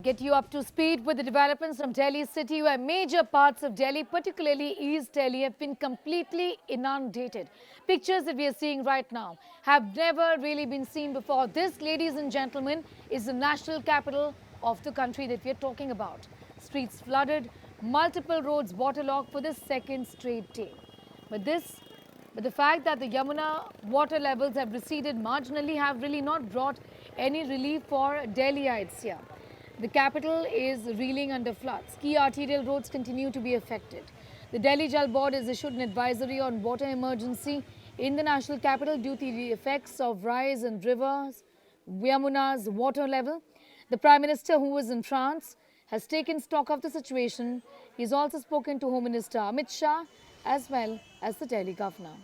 Get you up to speed with the developments from Delhi city, where major parts of Delhi, particularly East Delhi, have been completely inundated. Pictures that we are seeing right now have never really been seen before. This, ladies and gentlemen, is the national capital of the country that we are talking about. Streets flooded, multiple roads waterlogged for the second straight day. But the fact that the Yamuna water levels have receded marginally have really not brought any relief for Delhiites here. The capital is reeling under floods. Key arterial roads continue to be affected. The Delhi Jal Board has issued an advisory on water emergency in the national capital due to the effects of rise in rivers, Yamuna's water level. The Prime Minister, who was in France, has taken stock of the situation. He's also spoken to Home Minister Amit Shah as well as the Delhi Governor.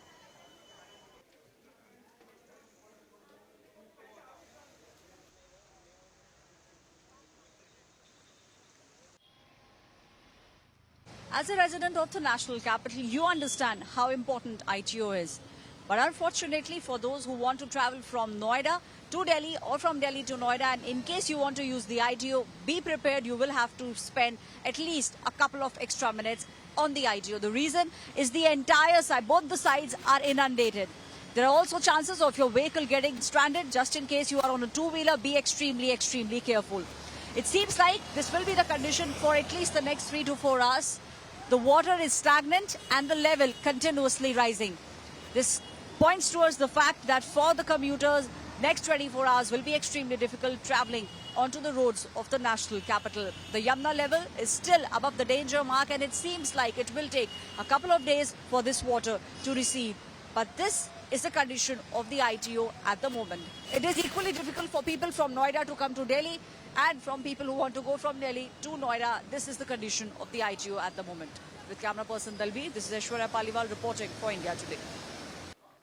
As a resident of the national capital, you understand how important ITO is. But unfortunately, for those who want to travel from Noida to Delhi or from Delhi to Noida, and in case you want to use the ITO, be prepared, you will have to spend at least a couple of extra minutes on the ITO. The reason is the entire side, both the sides are inundated. There are also chances of your vehicle getting stranded. Just in case you are on a two-wheeler, be extremely careful. It seems like this will be the condition for at least the next 3 to 4 hours. The water is stagnant and the level continuously rising. This points towards the fact that for the commuters, next 24 hours will be extremely difficult traveling onto the roads of the national capital. The Yamuna level is still above the danger mark, and it seems like it will take a couple of days for this water to recede. But this is the condition of the ITO at the moment. It is equally difficult for people from Noida to come to Delhi, and from people who want to go from Delhi to Noida. This is the condition of the ITO at the moment. With camera person Dalvi, this is Aishwarya Paliwal reporting for India Today.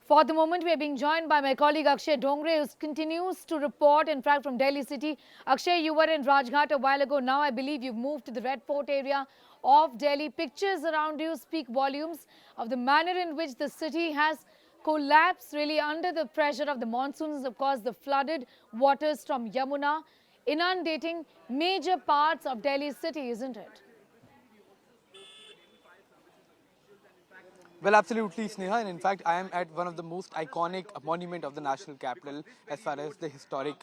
For the moment, we are being joined by my colleague Akshay Dongre, who continues to report, in fact, from Delhi city. Akshay, you were in Rajghat a while ago. Now I believe you've moved to the Red Fort area of Delhi. Pictures around you speak volumes of the manner in which the city has collapsed really under the pressure of the monsoons. Of course, the flooded waters from Yamuna inundating major parts of Delhi city, isn't it? Well, absolutely, Sneha. And in fact, I am at one of the most iconic monument of the national capital as far as the historic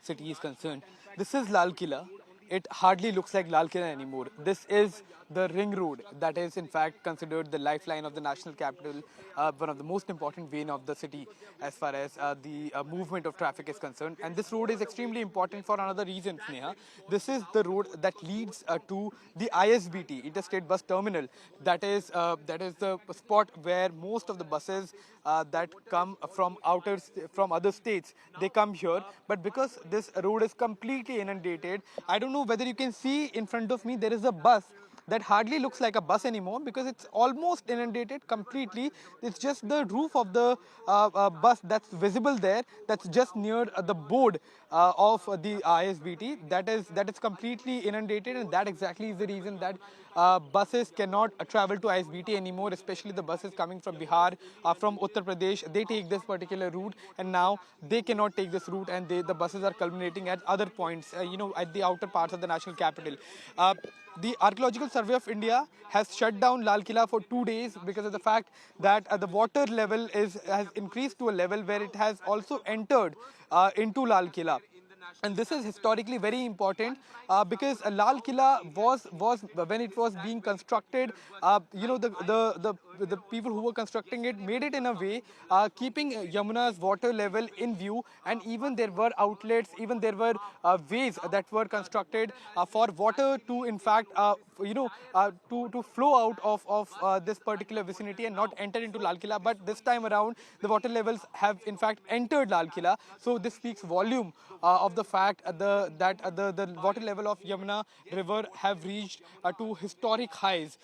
city is concerned. This is Lal Killa. It hardly looks like Lal Killa anymore. This is the ring road that is in fact considered the lifeline of the national capital, one of the most important vein of the city as far as the movement of traffic is concerned. And this road is extremely important for another reason, Sneha. This is the road that leads to the ISBT, Interstate Bus Terminal. That is the spot where most of the buses that come from other states, they come here. But because this road is completely inundated, I don't know whether you can see in front of me, there is a bus that hardly looks like a bus anymore because it's almost inundated completely. It's just the roof of the bus that's visible there, that's just near the board of the ISBT, that is completely inundated, and that exactly is the reason that buses cannot travel to ISBT anymore, especially the buses coming from Bihar, from Uttar Pradesh. They take this particular route, and now they cannot take this route, and the buses are culminating at other points, at the outer parts of the national capital. The Archaeological Survey of India has shut down Lal Killa for 2 days because of the fact that the water level has increased to a level where it has also entered into Lal Killa. And this is historically very important because Lal Killa was when it was being constructed, the people who were constructing it made it in a way keeping Yamuna's water level in view, and even there were outlets, even there were ways that were constructed for water to in fact to flow out of this particular vicinity and not enter into Lal Killa. But this time around, the water levels have in fact entered Lal Killa. So this speaks volume of the fact that the water level of Yamuna river have reached to historic highs.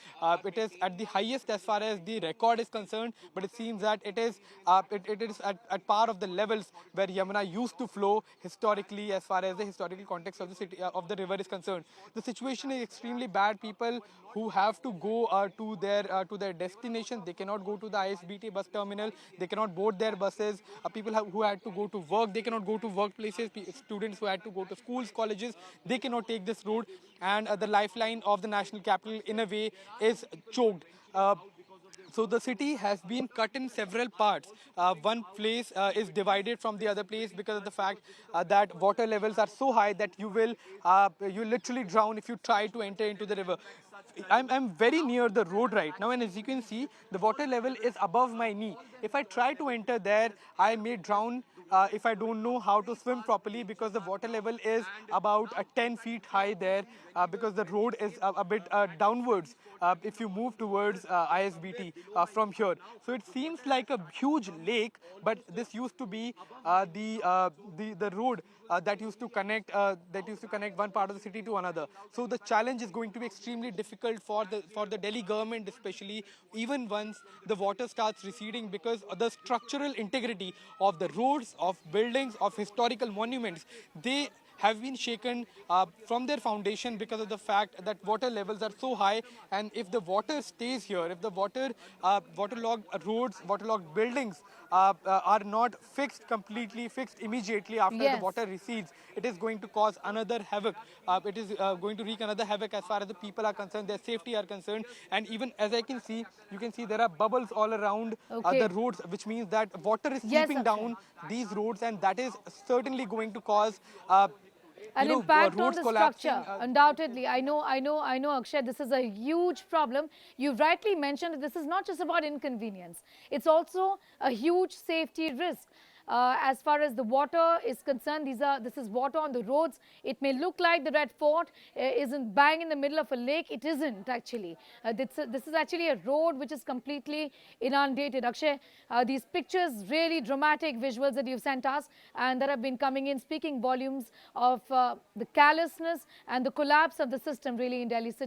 It is at the highest as far as the record is concerned, but it seems that it is at par of the levels where Yamuna used to flow historically as far as the historical context of the city of the river is concerned. The situation is extremely bad. People who have to go to their destination, they cannot go to the ISBT bus terminal, they cannot board their buses. People who had to go to work, they cannot go to workplaces. Students students who had to go to schools, colleges, they cannot take this road, and the lifeline of the national capital in a way is choked. So the city has been cut in several parts. One place is divided from the other place because of the fact that water levels are so high that you literally drown if you try to enter into the river. I'm very near the road right now, and as you can see, the water level is above my knee. If I try to enter there, I may drown if I don't know how to swim properly, because the water level is about 10 feet high there, because the road is a bit downwards if you move towards ISBT from here. So it seems like a huge lake, but this used to be the road that used to connect one part of the city to another. So the challenge is going to be extremely difficult for the Delhi government, especially even once the water starts receding, because the structural integrity of the roads, of buildings, of historical monuments, they have been shaken from their foundation because of the fact that water levels are so high. And if the water stays here, if the waterlogged roads, waterlogged buildings are not completely fixed immediately after the Yes. water recedes, it is going to cause another havoc. It is going to wreak another havoc as far as the people are concerned, their safety are concerned. And even as you can see there are bubbles all around the Okay. roads, which means that water is Yes, seeping Akshay. down these roads, and that is certainly going to cause An impact on roads the collapsing. structure, undoubtedly. I know, Akshay, this is a huge problem. You've rightly mentioned that this is not just about inconvenience. It's also a huge safety risk. As far as the water is concerned, this is water on the roads. It may look like the Red Fort isn't bang in the middle of a lake. It isn't actually. This is actually a road which is completely inundated. Akshay, these pictures, really dramatic visuals that you've sent us and that have been coming in, speaking volumes of the callousness and the collapse of the system really in Delhi city.